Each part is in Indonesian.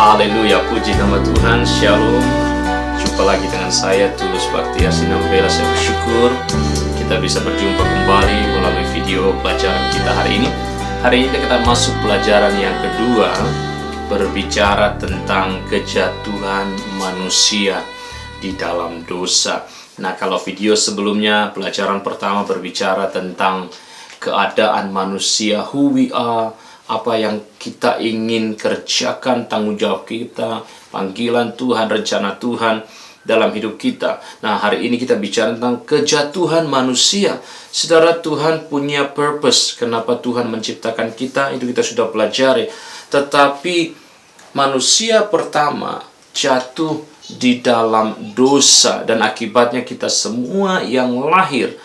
Haleluya, puji nama Tuhan, Shalom. Jumpa lagi dengan saya, Tulus Bakti Asinambela. Saya bersyukur kita bisa berjumpa kembali melalui video pelajaran kita hari ini. Hari ini kita masuk pelajaran yang kedua, berbicara tentang kejatuhan manusia di dalam dosa. Nah, kalau video sebelumnya, pelajaran pertama berbicara tentang keadaan manusia, who we are, apa yang kita ingin kerjakan, tanggung jawab kita, panggilan Tuhan, rencana Tuhan dalam hidup kita. Nah, hari ini kita bicara tentang kejatuhan manusia. Saudara, Tuhan punya purpose. Kenapa Tuhan menciptakan kita, itu kita sudah pelajari. Tetapi manusia pertama jatuh di dalam dosa, dan akibatnya kita semua yang lahir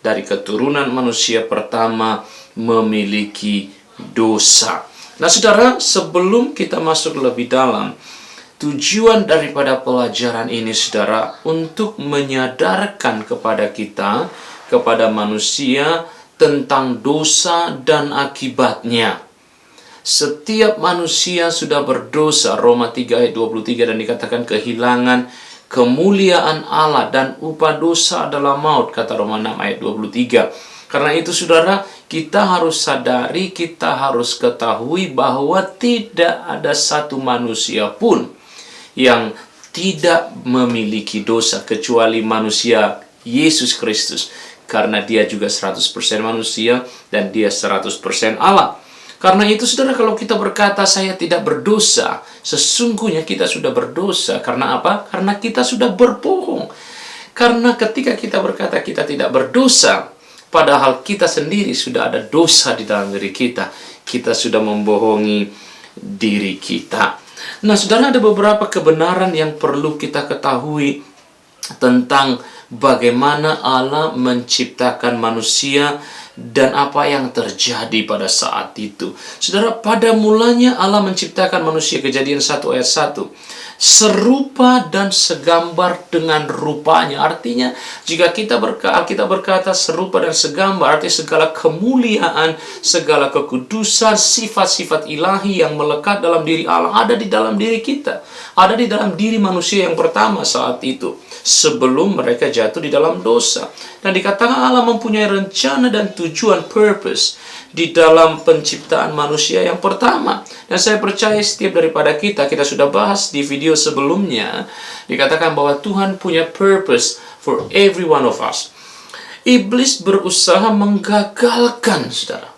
dari keturunan manusia pertama memiliki dosa. Nah, saudara, sebelum kita masuk lebih dalam, tujuan daripada pelajaran ini, saudara, untuk menyadarkan kepada kita, kepada manusia, tentang dosa dan akibatnya. Setiap manusia sudah berdosa, Roma 3 ayat 23, dan dikatakan kehilangan kemuliaan Allah dan upah dosa adalah maut, kata Roma 6 ayat 23. Karena itu, saudara, kita harus sadari, kita harus ketahui bahwa tidak ada satu manusia pun yang tidak memiliki dosa kecuali manusia Yesus Kristus. Karena dia juga 100% manusia dan dia 100% Allah. Karena itu, saudara, kalau kita berkata saya tidak berdosa, sesungguhnya kita sudah berdosa. Karena apa? Karena kita sudah berbohong. Karena ketika kita berkata kita tidak berdosa, padahal kita sendiri sudah ada dosa di dalam diri kita, kita sudah membohongi diri kita. Nah, saudara, ada beberapa kebenaran yang perlu kita ketahui tentang bagaimana Allah menciptakan manusia dan apa yang terjadi pada saat itu. Saudara, pada mulanya Allah menciptakan manusia, Kejadian 1 ayat 1. Serupa dan segambar dengan rupanya. Artinya, jika kita berkata serupa dan segambar, artinya segala kemuliaan, segala kekudusan, sifat-sifat ilahi yang melekat dalam diri Allah ada di dalam diri kita. Ada di dalam diri manusia yang pertama saat itu, sebelum mereka jatuh di dalam dosa. Dan dikatakan Allah mempunyai rencana dan tujuan, purpose, di dalam penciptaan manusia yang pertama. Dan saya percaya setiap daripada kita sudah bahas di video sebelumnya, dikatakan bahwa Tuhan punya purpose for every one of us. Iblis berusaha menggagalkan, saudara,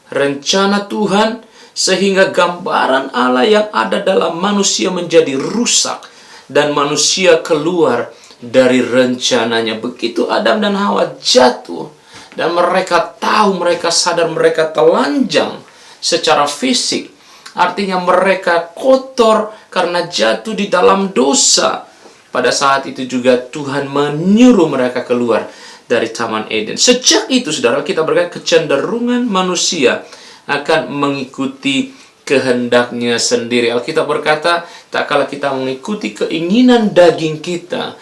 rencana Tuhan, sehingga gambaran Allah yang ada dalam manusia menjadi rusak dan manusia keluar dari rencananya. Begitu Adam dan Hawa jatuh dan mereka tahu, mereka sadar, mereka telanjang secara fisik, artinya mereka kotor karena jatuh di dalam dosa. Pada saat itu juga Tuhan menyuruh mereka keluar dari Taman Eden. Sejak itu, saudara, kita berkata kecenderungan manusia akan mengikuti kehendaknya sendiri. Alkitab berkata, tak kala kita mengikuti keinginan daging kita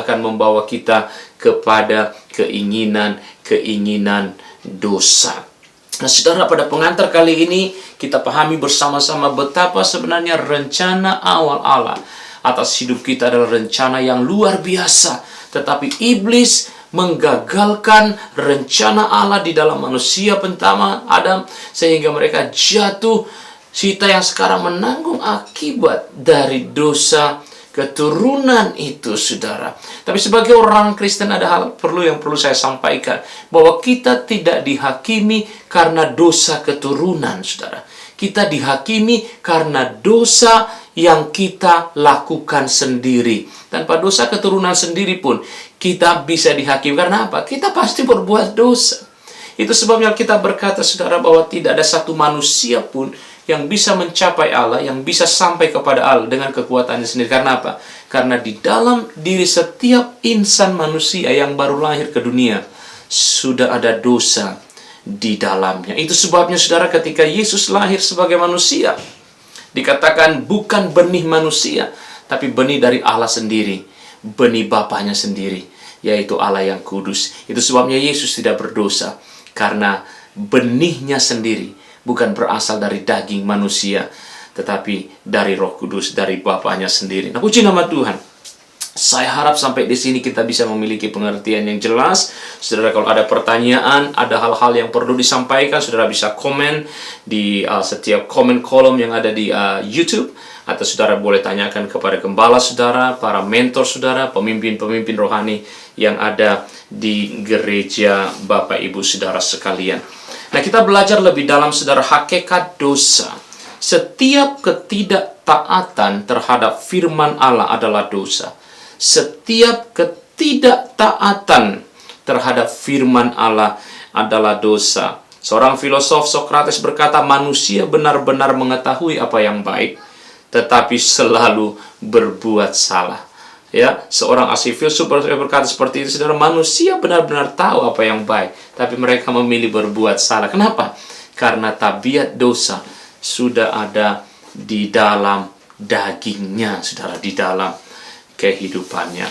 akan membawa kita kepada keinginan dosa. Nah, saudara, pada pengantar kali ini kita pahami bersama-sama betapa sebenarnya rencana awal Allah atas hidup kita adalah rencana yang luar biasa. Tetapi iblis menggagalkan rencana Allah di dalam manusia pertama, Adam, sehingga mereka jatuh. Kita yang sekarang menanggung akibat dari dosa keturunan itu, saudara. Tapi sebagai orang Kristen ada hal yang perlu saya sampaikan, bahwa kita tidak dihakimi karena dosa keturunan, saudara. Kita dihakimi karena dosa yang kita lakukan sendiri. Tanpa dosa keturunan sendiri pun kita bisa dihakimi. Karena apa? Kita pasti berbuat dosa. Itu sebabnya kita berkata, saudara, bahwa tidak ada satu manusia pun yang bisa mencapai Allah, yang bisa sampai kepada Allah dengan kekuatannya sendiri. Karena apa? Karena di dalam diri setiap insan manusia yang baru lahir ke dunia sudah ada dosa di dalamnya. Itu sebabnya, saudara, ketika Yesus lahir sebagai manusia, dikatakan bukan benih manusia, tapi benih dari Allah sendiri, benih Bapanya sendiri, yaitu Allah yang kudus. Itu sebabnya Yesus tidak berdosa, karena benihnya sendiri bukan berasal dari daging manusia, tetapi dari Roh Kudus, dari Bapaknya sendiri. Nah, puji nama Tuhan. Saya harap sampai di sini kita bisa memiliki pengertian yang jelas. Saudara, kalau ada pertanyaan, ada hal-hal yang perlu disampaikan, saudara bisa komen di setiap komen kolom yang ada di YouTube. Atau saudara boleh tanyakan kepada gembala saudara, para mentor saudara, pemimpin-pemimpin rohani yang ada di gereja Bapak Ibu saudara sekalian. Nah, kita belajar lebih dalam saudara hakikat dosa. Setiap ketidaktaatan terhadap firman Allah adalah dosa. Setiap ketidaktaatan terhadap firman Allah adalah dosa. Seorang filosof Sokrates berkata, manusia benar-benar mengetahui apa yang baik, tetapi selalu berbuat salah. Ya, seorang ahli filsuf berkata seperti itu, saudara, manusia benar-benar tahu apa yang baik, tapi mereka memilih berbuat salah. Kenapa? Karena tabiat dosa sudah ada di dalam dagingnya, saudara, di dalam kehidupannya.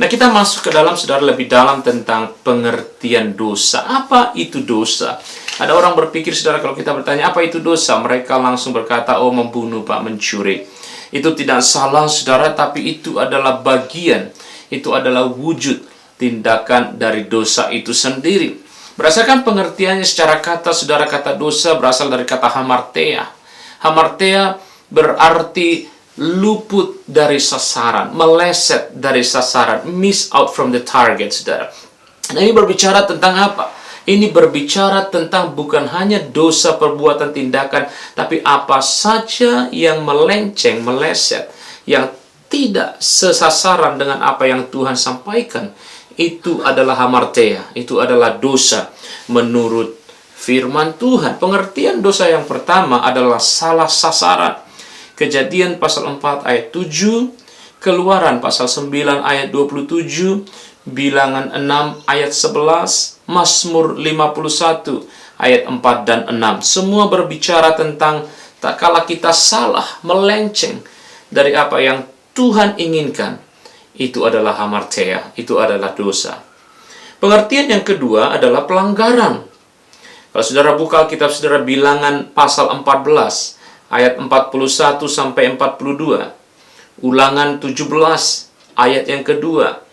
Nah, kita masuk ke dalam, saudara, lebih dalam tentang pengertian dosa. Apa itu dosa? Ada orang berpikir, saudara, kalau kita bertanya apa itu dosa, mereka langsung berkata, oh, membunuh, Pak, mencuri. Itu tidak salah, saudara, tapi itu adalah bagian, itu adalah wujud tindakan dari dosa itu sendiri. Berdasarkan pengertiannya secara kata, saudara, kata dosa berasal dari kata hamartia. Hamartia berarti luput dari sasaran, meleset dari sasaran, miss out from the target, saudara. Nah, ini berbicara tentang apa? Ini berbicara tentang bukan hanya dosa perbuatan tindakan, tapi apa saja yang melenceng, meleset, yang tidak sesasaran dengan apa yang Tuhan sampaikan. Itu adalah hamartia, itu adalah dosa menurut firman Tuhan. Pengertian dosa yang pertama adalah salah sasaran. Kejadian pasal 4 ayat 7, Keluaran pasal 9 ayat 27, Bilangan 6 ayat 11, Mazmur 51 ayat 4 dan 6. Semua berbicara tentang tak kala kita salah, melenceng dari apa yang Tuhan inginkan. Itu adalah hamartia, itu adalah dosa. Pengertian yang kedua adalah pelanggaran. Kalau saudara buka Alkitab saudara, Bilangan pasal 14 ayat 41 sampai 42, Ulangan 17 ayat yang kedua,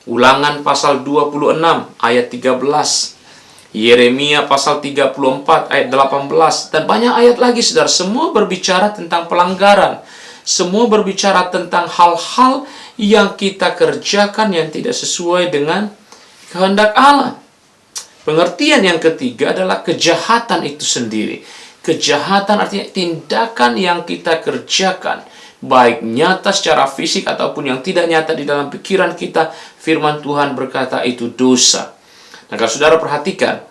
Ulangan pasal 26 ayat 13, Yeremia pasal 34 ayat 18, dan banyak ayat lagi, saudara. Semua berbicara tentang pelanggaran. Semua berbicara tentang hal-hal yang kita kerjakan yang tidak sesuai dengan kehendak Allah. Pengertian yang ketiga adalah kejahatan itu sendiri. Kejahatan artinya tindakan yang kita kerjakan, baik nyata secara fisik ataupun yang tidak nyata di dalam pikiran kita. Firman Tuhan berkata itu dosa. Nah, kalau saudara perhatikan,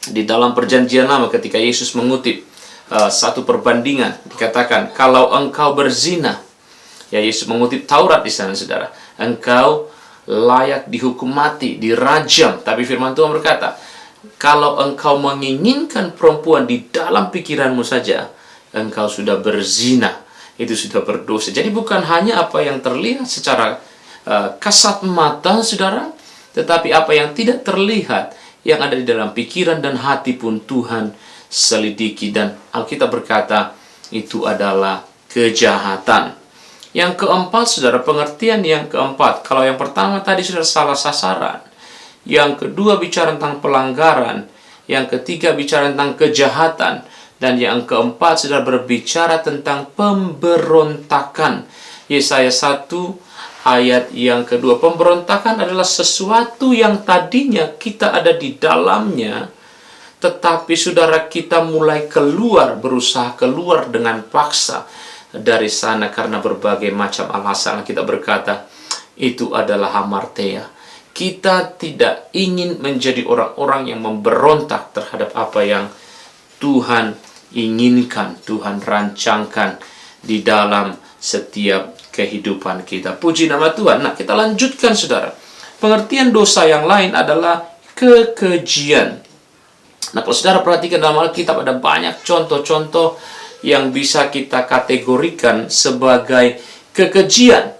di dalam perjanjian lama ketika Yesus mengutip satu perbandingan, dikatakan, kalau engkau berzina, ya, Yesus mengutip Taurat di sana, saudara, engkau layak dihukum mati, dirajam. Tapi firman Tuhan berkata, kalau engkau menginginkan perempuan di dalam pikiranmu saja, engkau sudah berzina, itu sudah berdosa. Jadi bukan hanya apa yang terlihat secara kasat mata, saudara, tetapi apa yang tidak terlihat, yang ada di dalam pikiran dan hati pun Tuhan selidiki. Dan Alkitab berkata, itu adalah kejahatan. Yang keempat, saudara, pengertian yang keempat. Kalau yang pertama tadi sudah salah sasaran, yang kedua bicara tentang pelanggaran, yang ketiga bicara tentang kejahatan, dan yang keempat sudah berbicara tentang pemberontakan. Yesaya 1 ayat yang kedua. Pemberontakan adalah sesuatu yang tadinya kita ada di dalamnya, tetapi saudara kita mulai keluar, berusaha keluar dengan paksa dari sana karena berbagai macam alasan. Kita berkata, itu adalah hamartia. Kita tidak ingin menjadi orang-orang yang memberontak terhadap apa yang Tuhan inginkan, Tuhan rancangkan di dalam setiap kehidupan kita. Puji nama Tuhan. Nah, kita lanjutkan, saudara. Pengertian dosa yang lain adalah kekejian. Nah, kalau saudara perhatikan dalam Alkitab ada banyak contoh-contoh yang bisa kita kategorikan sebagai kekejian.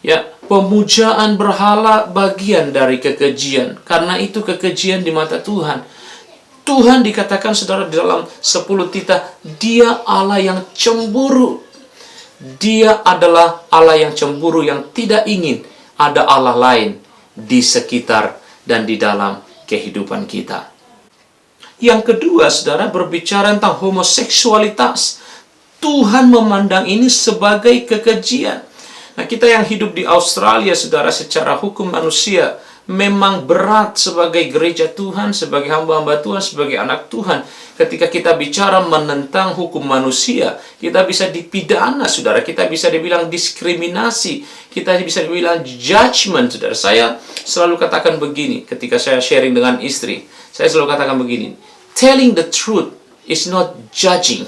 Ya, pemujaan berhala bagian dari kekejian. Karena itu kekejian di mata Tuhan. Tuhan dikatakan saudara di dalam 10 titah, dia Allah yang cemburu. Dia adalah Allah yang cemburu, yang tidak ingin ada Allah lain di sekitar dan di dalam kehidupan kita. Yang kedua, saudara, berbicara tentang homoseksualitas. Tuhan memandang ini sebagai kekejian. Nah, kita yang hidup di Australia, saudara, secara hukum manusia, memang berat sebagai gereja Tuhan, sebagai hamba-hamba Tuhan, sebagai anak Tuhan. Ketika kita bicara menentang hukum manusia, kita bisa dipidana, saudara. Kita bisa dibilang diskriminasi. Kita bisa dibilang judgment, saudara. Saya selalu katakan begini, ketika saya sharing dengan istri. Saya selalu katakan begini, telling the truth is not judging.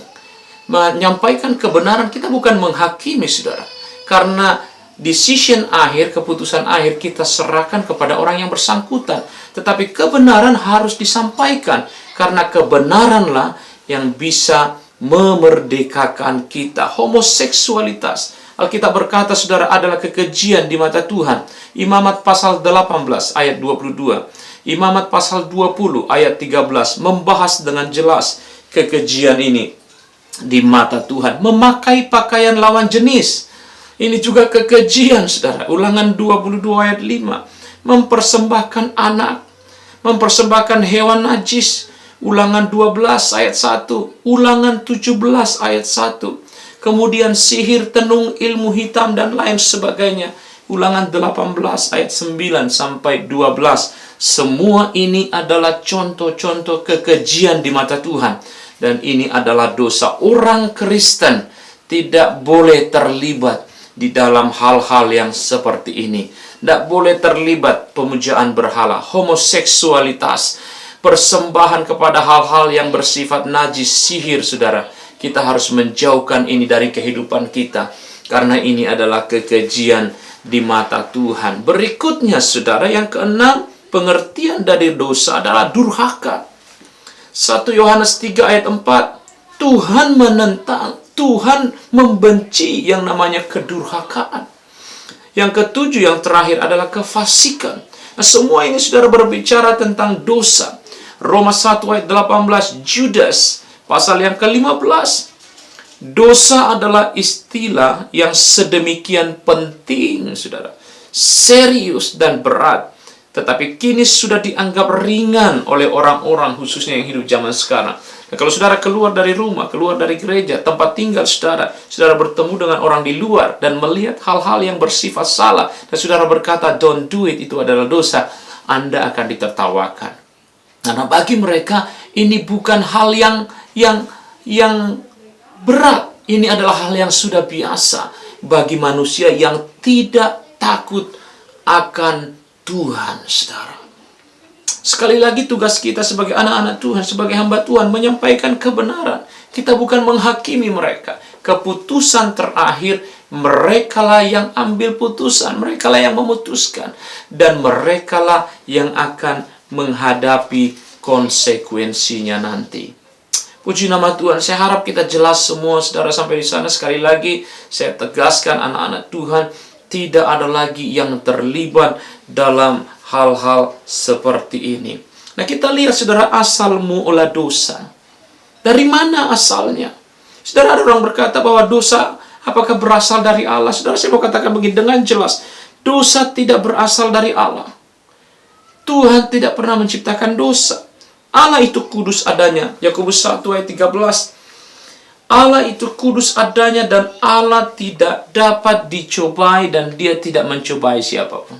Menyampaikan kebenaran, kita bukan menghakimi, saudara. Karena decision akhir, keputusan akhir kita serahkan kepada orang yang bersangkutan. Tetapi kebenaran harus disampaikan, karena kebenaranlah yang bisa memerdekakan kita. Homoseksualitas, Alkitab berkata, saudara, adalah kekejian di mata Tuhan. Imamat pasal 18 ayat 22, Imamat pasal 20 ayat 13 membahas dengan jelas kekejian ini di mata Tuhan. Memakai pakaian lawan jenis, ini juga kekejian, saudara. Ulangan 22 ayat 5. Mempersembahkan anak, mempersembahkan hewan najis. Ulangan 12 ayat 1. Ulangan 17 ayat 1. Kemudian sihir, tenung, ilmu hitam, dan lain sebagainya. Ulangan 18 ayat 9 sampai 12. Semua ini adalah contoh-contoh kekejian di mata Tuhan. Dan ini adalah dosa. Orang Kristen tidak boleh terlibat di dalam hal-hal yang seperti ini. Tidak boleh terlibat pemujaan berhala, homoseksualitas, persembahan kepada hal-hal yang bersifat najis, sihir, saudara. Kita harus menjauhkan ini dari kehidupan kita, karena ini adalah kekejian di mata Tuhan. Berikutnya, saudara, yang keenam, pengertian dari dosa adalah durhaka. 1 Yohanes 3 ayat 4, Tuhan menentang, Tuhan membenci yang namanya kedurhakaan. Yang ketujuh, yang terakhir adalah kefasikan. Nah, semua ini saudara berbicara tentang dosa. Roma 1 ayat 18, Judas pasal yang ke-15. Dosa adalah istilah yang sedemikian penting, saudara, serius dan berat, tetapi kini sudah dianggap ringan oleh orang-orang, khususnya yang hidup zaman sekarang. Nah, kalau saudara keluar dari rumah, keluar dari gereja, tempat tinggal saudara, saudara bertemu dengan orang di luar dan melihat hal-hal yang bersifat salah, dan saudara berkata, don't do it, itu adalah dosa, Anda akan ditertawakan. Karena bagi mereka, ini bukan hal yang berat. Ini adalah hal yang sudah biasa bagi manusia yang tidak takut akan Tuhan, saudara. Sekali lagi, tugas kita sebagai anak-anak Tuhan, sebagai hamba Tuhan, menyampaikan kebenaran. Kita bukan menghakimi mereka. Keputusan terakhir, merekalah yang ambil putusan, merekalah yang memutuskan, dan merekalah yang akan menghadapi konsekuensinya nanti. Puji nama Tuhan. Saya harap kita jelas semua, saudara, sampai di sana. Sekali lagi, saya tegaskan, anak-anak Tuhan tidak ada lagi yang terlibat dalam hal-hal seperti ini. Nah, kita lihat, saudara, asal mula dosa. Dari mana asalnya? Saudara, ada orang berkata bahwa dosa apakah berasal dari Allah? Saudara, saya mau katakan begini dengan jelas. Dosa tidak berasal dari Allah. Tuhan tidak pernah menciptakan dosa. Allah itu kudus adanya. Yakobus 1 ayat 13. Allah itu kudus adanya dan Allah tidak dapat dicobai dan dia tidak mencobai siapapun.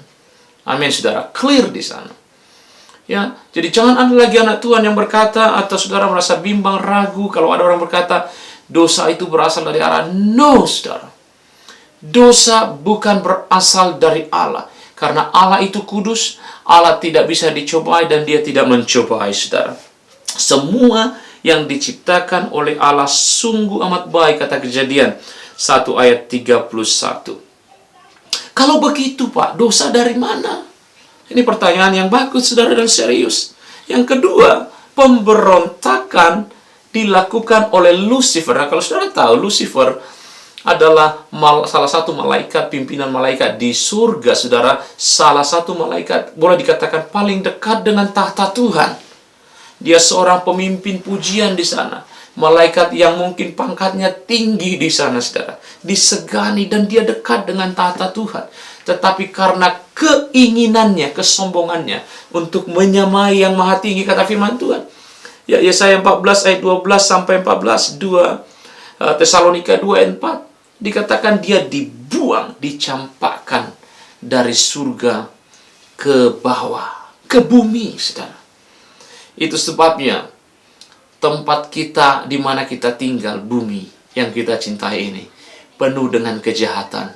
Amin, saudara. Clear di sana. Ya, jadi jangan ada lagi anak Tuhan yang berkata, atau saudara merasa bimbang, ragu, kalau ada orang berkata dosa itu berasal dari Allah. No, saudara. Dosa bukan berasal dari Allah. Karena Allah itu kudus, Allah tidak bisa dicobai dan dia tidak mencobai, saudara. Semua yang diciptakan oleh Allah sungguh amat baik, kata Kejadian 1 ayat 31. Kalau begitu, Pak, dosa dari mana? Ini pertanyaan yang bagus, saudara, dan serius. Yang kedua, pemberontakan dilakukan oleh Lucifer. Nah, kalau saudara tahu, Lucifer adalah salah satu malaikat, pimpinan malaikat di surga, saudara. Salah satu malaikat boleh dikatakan paling dekat dengan tahta Tuhan. Dia seorang pemimpin pujian di sana. Malaikat yang mungkin pangkatnya tinggi di sana, saudara, disegani dan dia dekat dengan tahta Tuhan. Tetapi karena keinginannya, kesombongannya untuk menyamai yang maha tinggi, kata firman Tuhan. Ya, Yesaya 14 ayat 12 sampai 14, 2 Tesalonika 2 ayat 4, dikatakan dia dibuang, dicampakkan dari surga ke bawah, ke bumi, saudara. Itu sebabnya tempat kita di mana kita tinggal, bumi yang kita cintai ini, penuh dengan kejahatan.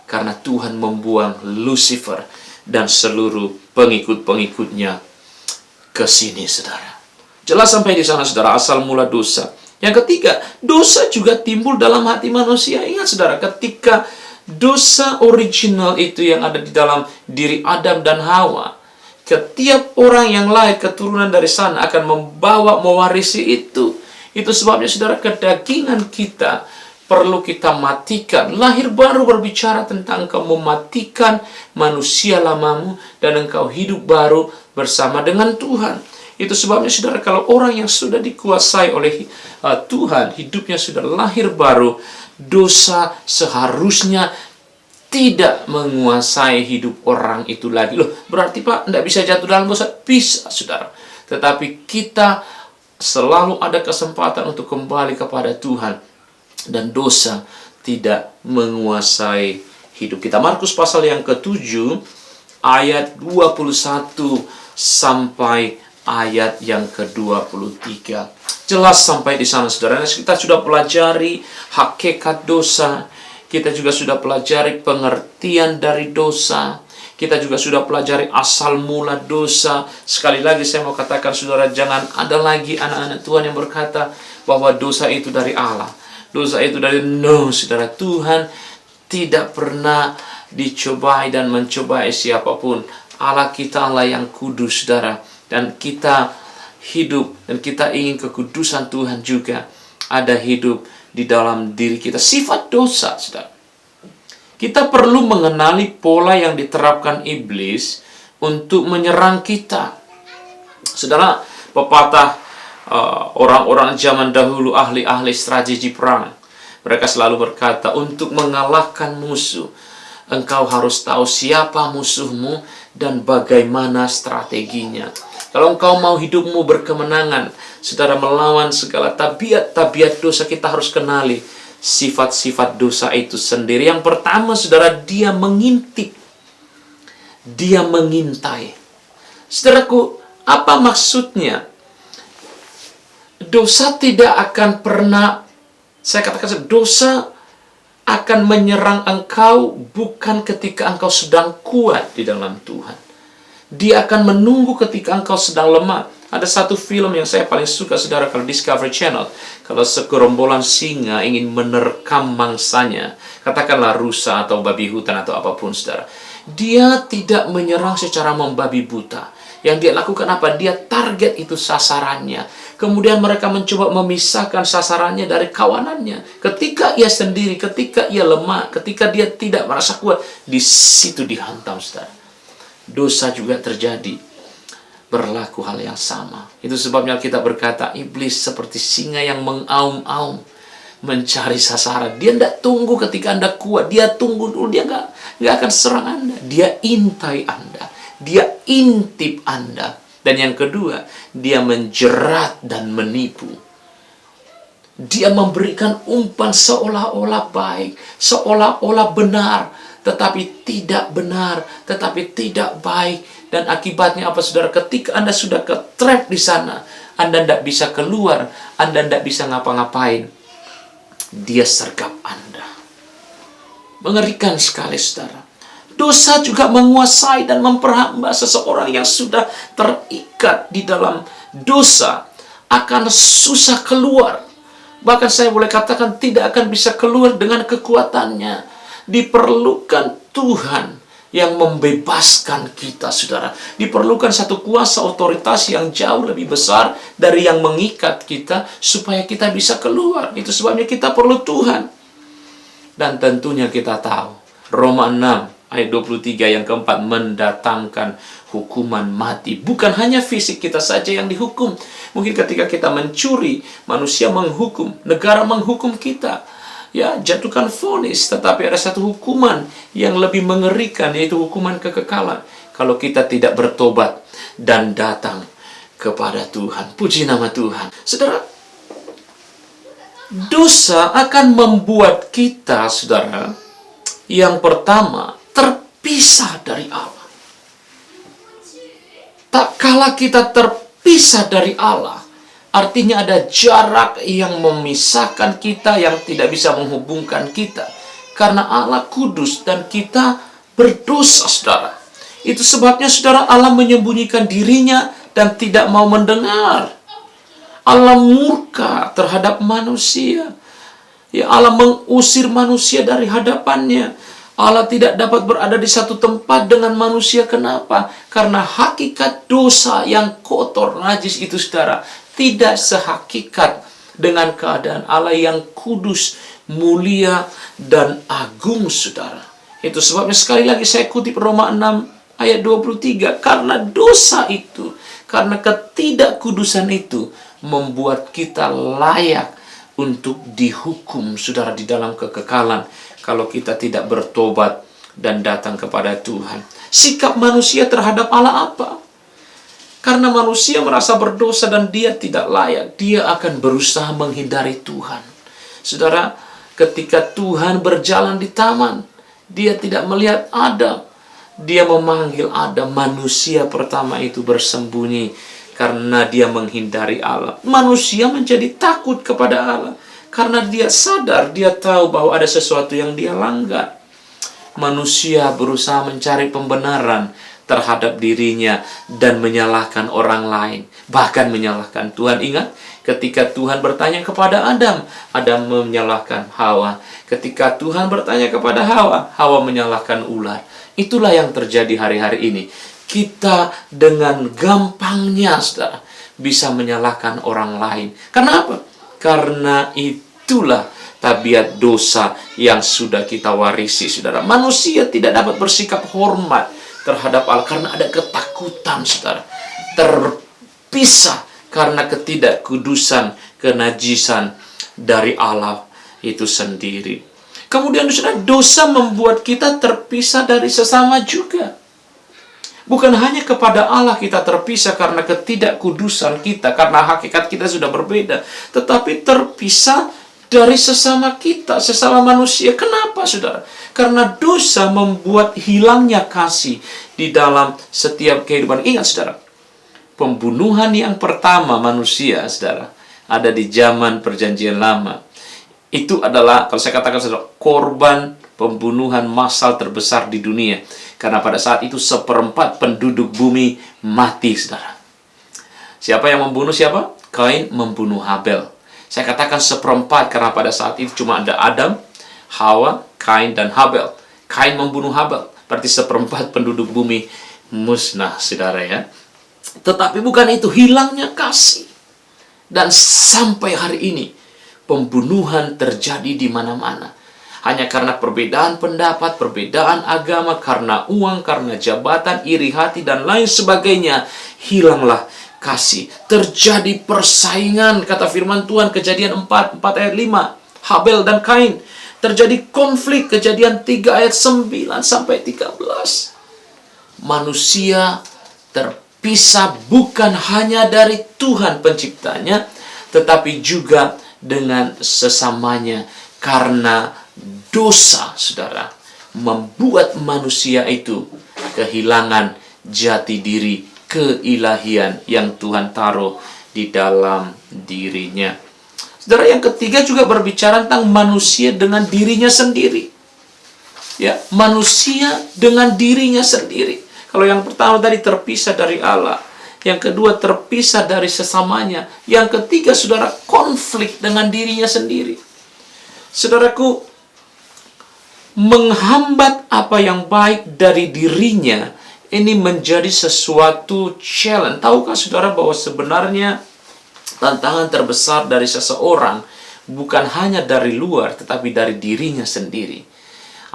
Karena Tuhan membuang Lucifer dan seluruh pengikut-pengikutnya ke sini, saudara. Jelas sampai di sana, saudara, asal mula dosa. Yang ketiga, dosa juga timbul dalam hati manusia. Ingat, saudara, ketika dosa original itu yang ada di dalam diri Adam dan Hawa, setiap orang yang lahir keturunan dari sana akan mewarisi itu. Itu sebabnya, saudara, kedagingan kita perlu kita matikan. Lahir baru berbicara tentang engkau mematikan manusia lamamu dan engkau hidup baru bersama dengan Tuhan. Itu sebabnya, saudara, kalau orang yang sudah dikuasai oleh Tuhan, hidupnya sudah lahir baru, dosa seharusnya tidak menguasai hidup orang itu lagi. Loh, berarti Pak, tidak bisa jatuh dalam dosa? Bisa, saudara. Tetapi kita selalu ada kesempatan untuk kembali kepada Tuhan. Dan dosa tidak menguasai hidup kita. Markus pasal yang ke-7, ayat 21 sampai ayat yang ke-23. Jelas sampai di sana, saudara. Kita sudah pelajari hakikat dosa. Kita juga sudah pelajari pengertian dari dosa. Kita juga sudah pelajari asal mula dosa. Sekali lagi saya mau katakan, saudara, jangan ada lagi anak-anak Tuhan yang berkata bahwa dosa itu dari Allah. Dosa itu dari saudara. Tuhan tidak pernah dicobai dan mencobai siapapun. Allah kita Allah yang kudus, saudara. Dan kita hidup dan kita ingin kekudusan Tuhan juga ada hidup di dalam diri kita. Sifat dosa, saudara. Kita perlu mengenali pola yang diterapkan iblis untuk menyerang kita. Saudara, pepatah orang-orang zaman dahulu, ahli-ahli strategi perang, mereka selalu berkata, untuk mengalahkan musuh, engkau harus tahu siapa musuhmu dan bagaimana strateginya. Kalau engkau mau hidupmu berkemenangan, saudara, melawan segala tabiat dosa, kita harus kenali sifat-sifat dosa itu sendiri. Yang pertama, saudara, dia mengintip. Dia mengintai. Saudaraku, apa maksudnya? Dosa tidak akan pernah, saya katakan, dosa akan menyerang engkau bukan ketika engkau sedang kuat di dalam Tuhan. Dia akan menunggu ketika engkau sedang lemah. Ada satu film yang saya paling suka, saudara, kalau Discovery Channel. Kalau segerombolan singa ingin menerkam mangsanya, katakanlah rusa atau babi hutan atau apapun, saudara, dia tidak menyerang secara membabi buta. Yang dia lakukan apa? Dia target itu sasarannya. Kemudian mereka mencoba memisahkan sasarannya dari kawanannya. Ketika ia sendiri, ketika ia lemah, ketika dia tidak merasa kuat, di situ dihantam, saudara. Dosa juga terjadi, berlaku hal yang sama. Itu sebabnya kita berkata, iblis seperti singa yang mengaum-aum mencari sasaran. Dia tidak tunggu ketika Anda kuat. Dia tunggu dulu. Dia nggak akan serang Anda. Dia intai Anda. Dia intip Anda. Dan yang kedua, dia menjerat dan menipu. Dia memberikan umpan seolah-olah baik, seolah-olah benar, tetapi tidak benar, tetapi tidak baik. Dan akibatnya apa, saudara? Ketika Anda sudah ke-trap di sana, Anda tidak bisa keluar, Anda tidak bisa ngapa-ngapain. Dia sergap Anda. Mengerikan sekali, saudara. Dosa juga menguasai dan memperhamba seseorang yang sudah terikat di dalam dosa. Akan susah keluar. Bahkan saya boleh katakan tidak akan bisa keluar dengan kekuatannya. Diperlukan Tuhan yang membebaskan kita, saudara. Diperlukan satu kuasa otoritas yang jauh lebih besar dari yang mengikat kita supaya kita bisa keluar. Itu sebabnya kita perlu Tuhan. Dan tentunya kita tahu Roma 6 ayat 23 yang keempat, mendatangkan hukuman mati. Bukan hanya fisik kita saja yang dihukum. Mungkin ketika kita mencuri, manusia menghukum, negara menghukum kita, ya, jatuhkan vonis. Tetapi ada satu hukuman yang lebih mengerikan, yaitu hukuman kekekalan kalau kita tidak bertobat dan datang kepada Tuhan. Puji nama Tuhan. Saudara, dosa akan membuat kita, saudara, yang pertama, terpisah dari Allah. Tak kala kita terpisah dari Allah, artinya ada jarak yang memisahkan kita, yang tidak bisa menghubungkan kita. Karena Allah kudus dan kita berdosa, saudara. Itu sebabnya, saudara, Allah menyembunyikan dirinya dan tidak mau mendengar. Allah murka terhadap manusia. Ya, Allah mengusir manusia dari hadapannya. Allah tidak dapat berada di satu tempat dengan manusia. Kenapa? Karena hakikat dosa yang kotor, najis itu, saudara, tidak sehakikat dengan keadaan Allah yang kudus, mulia, dan agung, saudara. Itu sebabnya sekali lagi saya kutip Roma 6 ayat 23. Karena dosa itu, karena ketidakkudusan itu, membuat kita layak untuk dihukum, saudara, di dalam kekekalan kalau kita tidak bertobat dan datang kepada Tuhan. Sikap manusia terhadap Allah apa? Karena manusia merasa berdosa dan dia tidak layak, dia akan berusaha menghindari Tuhan. Saudara, ketika Tuhan berjalan di taman, dia tidak melihat Adam. Dia memanggil Adam, manusia pertama itu bersembunyi karena dia menghindari Allah. Manusia menjadi takut kepada Allah karena dia sadar, dia tahu bahwa ada sesuatu yang dia langgar. Manusia berusaha mencari pembenaran terhadap dirinya dan menyalahkan orang lain, bahkan menyalahkan Tuhan. Ingat, ketika Tuhan bertanya kepada Adam, Adam menyalahkan Hawa. Ketika Tuhan bertanya kepada Hawa, Hawa menyalahkan ular. Itulah yang terjadi hari-hari ini. Kita dengan gampangnya, saudara, bisa menyalahkan orang lain. Kenapa? Karena itulah tabiat dosa yang sudah kita warisi, saudara. Manusia tidak dapat bersikap hormat terhadap Allah karena ada ketakutan, saudara. Terpisah karena ketidakkudusan, kenajisan dari Allah itu sendiri. Kemudian, saudara, dosa membuat kita terpisah dari sesama juga. Bukan hanya kepada Allah kita terpisah karena ketidakkudusan kita, karena hakikat kita sudah berbeda, tetapi terpisah dari sesama kita, sesama manusia. Kenapa, saudara? Karena dosa membuat hilangnya kasih di dalam setiap kehidupan. Ingat, saudara, pembunuhan yang pertama manusia, saudara, ada di zaman Perjanjian Lama. Itu adalah, kalau saya katakan, saudara, korban pembunuhan massal terbesar di dunia. Karena pada saat itu 1/4 penduduk bumi mati, saudara. Siapa yang membunuh siapa? Kain membunuh Habel. Saya katakan 1/4 karena pada saat itu cuma ada Adam, Hawa, Kain, dan Habel. Kain membunuh Habel. Berarti 1/4 penduduk bumi musnah, saudara, ya. Tetapi bukan itu, hilangnya kasih. Dan sampai hari ini, pembunuhan terjadi di mana-mana. Hanya karena perbedaan pendapat, perbedaan agama, karena uang, karena jabatan, iri hati, dan lain sebagainya. Hilanglah kasih. Terjadi persaingan, kata firman Tuhan, Kejadian 4 ayat 5. Habel dan Kain. Terjadi konflik, Kejadian 3 ayat 9 sampai 13. Manusia terpisah bukan hanya dari Tuhan penciptanya, tetapi juga dengan sesamanya. Karena dosa, saudara, membuat manusia itu kehilangan jati diri, keilahian yang Tuhan taruh di dalam dirinya. Saudara, yang ketiga juga berbicara tentang manusia dengan dirinya sendiri. Ya, manusia dengan dirinya sendiri. Kalau yang pertama tadi terpisah dari Allah, yang kedua terpisah dari sesamanya, yang ketiga, saudara, konflik dengan dirinya sendiri. Saudaraku, menghambat apa yang baik dari dirinya, ini menjadi sesuatu challenge. Tahukah, saudara, bahwa sebenarnya tantangan terbesar dari seseorang bukan hanya dari luar, tetapi dari dirinya sendiri.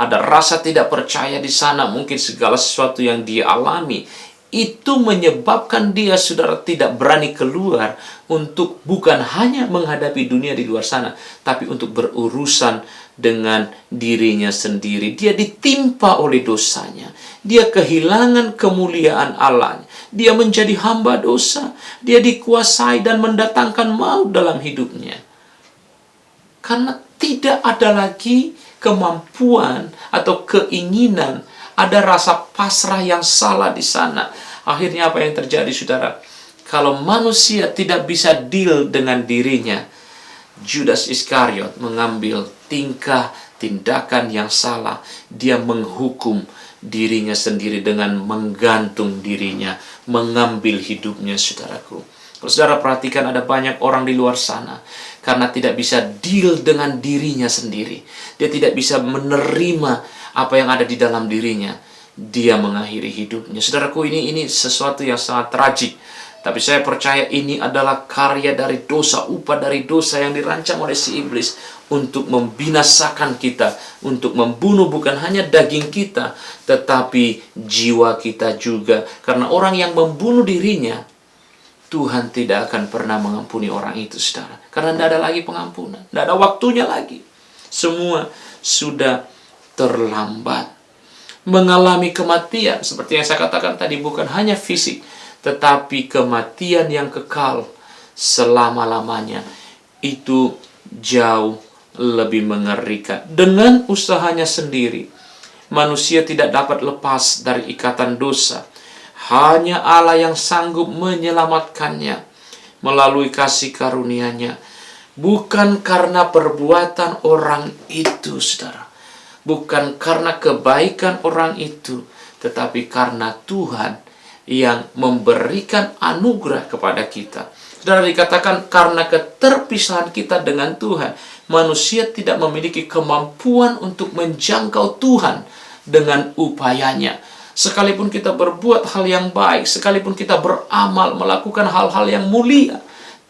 ada rasa tidak percaya di sana, mungkin segala sesuatu yang dia alami itu menyebabkan dia, saudara, tidak berani keluar untuk bukan hanya menghadapi dunia di luar sana, tapi untuk berurusan dengan dirinya sendiri. Dia ditimpa oleh dosanya. Dia kehilangan kemuliaan Allah. Dia menjadi hamba dosa. Dia dikuasai dan mendatangkan maut dalam hidupnya. Karena tidak ada lagi kemampuan atau keinginan, ada rasa pasrah yang salah di sana. Akhirnya apa yang terjadi, saudara? Kalau manusia tidak bisa deal dengan dirinya, Judas Iskariot mengambil tindakan yang salah. Dia menghukum dirinya sendiri dengan menggantung dirinya, mengambil hidupnya, saudaraku. Kalau saudara perhatikan, ada banyak orang di luar sana karena tidak bisa deal dengan dirinya sendiri. Dia tidak bisa menerima apa yang ada di dalam dirinya. Dia mengakhiri hidupnya. Saudaraku, ini sesuatu yang sangat tragik. Tapi saya percaya ini adalah karya dari dosa, upah dari dosa yang dirancang oleh si iblis untuk membinasakan kita, untuk membunuh bukan hanya daging kita, tetapi jiwa kita juga. Karena orang yang membunuh dirinya, Tuhan tidak akan pernah mengampuni orang itu, saudara. Karena tidak ada lagi pengampunan, tidak ada waktunya lagi. Semua sudah terlambat. Mengalami kematian, seperti yang saya katakan tadi, bukan hanya fisik, tetapi kematian yang kekal selama-lamanya. Itu jauh lebih mengerikan. Dengan usahanya sendiri, manusia tidak dapat lepas dari ikatan dosa. Hanya Allah yang sanggup menyelamatkannya melalui kasih karunia-Nya. Bukan karena perbuatan orang itu, saudara. Bukan karena kebaikan orang itu, tetapi karena Tuhan yang memberikan anugerah kepada kita. Saudara, dikatakan karena keterpisahan kita dengan Tuhan, manusia tidak memiliki kemampuan untuk menjangkau Tuhan dengan upayanya. Sekalipun kita berbuat hal yang baik, sekalipun kita beramal, melakukan hal-hal yang mulia,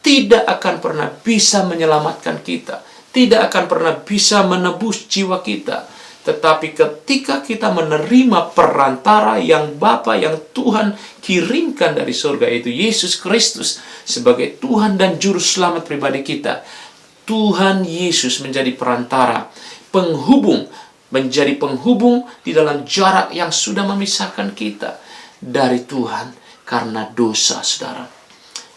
tidak akan pernah bisa menyelamatkan kita, tidak akan pernah bisa menebus jiwa kita. Tetapi ketika kita menerima perantara yang Bapa, yang Tuhan kirimkan dari surga, yaitu Yesus Kristus sebagai Tuhan dan Juru Selamat pribadi kita, Tuhan Yesus menjadi perantara, penghubung, menjadi penghubung di dalam jarak yang sudah memisahkan kita dari Tuhan karena dosa, saudara.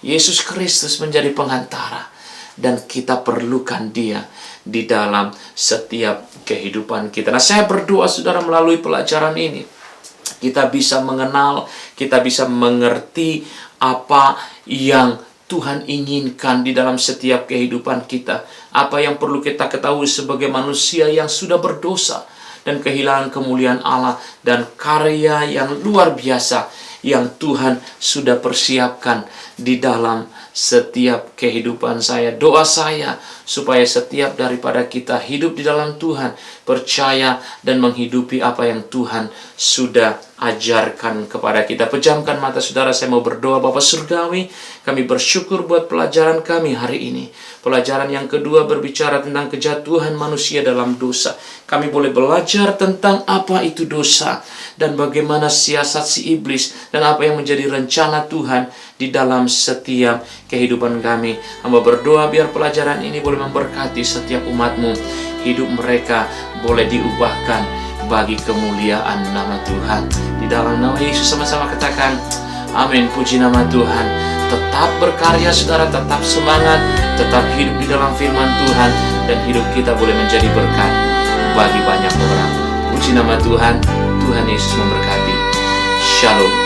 Yesus Kristus menjadi pengantara, dan kita perlukan Dia di dalam setiap kehidupan kita. Nah, saya berdoa, saudara, melalui pelajaran ini kita bisa mengenal, kita bisa mengerti apa yang Tuhan inginkan di dalam setiap kehidupan kita. Apa yang perlu kita ketahui sebagai manusia yang sudah berdosa dan kehilangan kemuliaan Allah dan karya yang luar biasa yang Tuhan sudah persiapkan di dalam setiap kehidupan saya. Doa saya supaya setiap daripada kita hidup di dalam Tuhan, percaya dan menghidupi apa yang Tuhan sudah ajarkan kepada kita. Pejamkan mata, saudara, saya mau berdoa. Bapa Surgawi, kami bersyukur buat pelajaran kami hari ini. Pelajaran yang kedua berbicara tentang kejatuhan manusia dalam dosa. Kami boleh belajar tentang apa itu dosa dan bagaimana siasat si iblis dan apa yang menjadi rencana Tuhan di dalam setiap kehidupan kami. Hamba berdoa biar pelajaran ini boleh memberkati setiap umat-Mu. Hidup mereka boleh diubahkan bagi kemuliaan nama Tuhan. Di dalam nama Yesus sama-sama katakan amin. Puji nama Tuhan. Tetap berkarya, saudara, tetap semangat, tetap hidup di dalam firman Tuhan, dan hidup kita boleh menjadi berkat bagi banyak orang. Puji nama Tuhan. Tuhan Yesus memberkati. Shalom.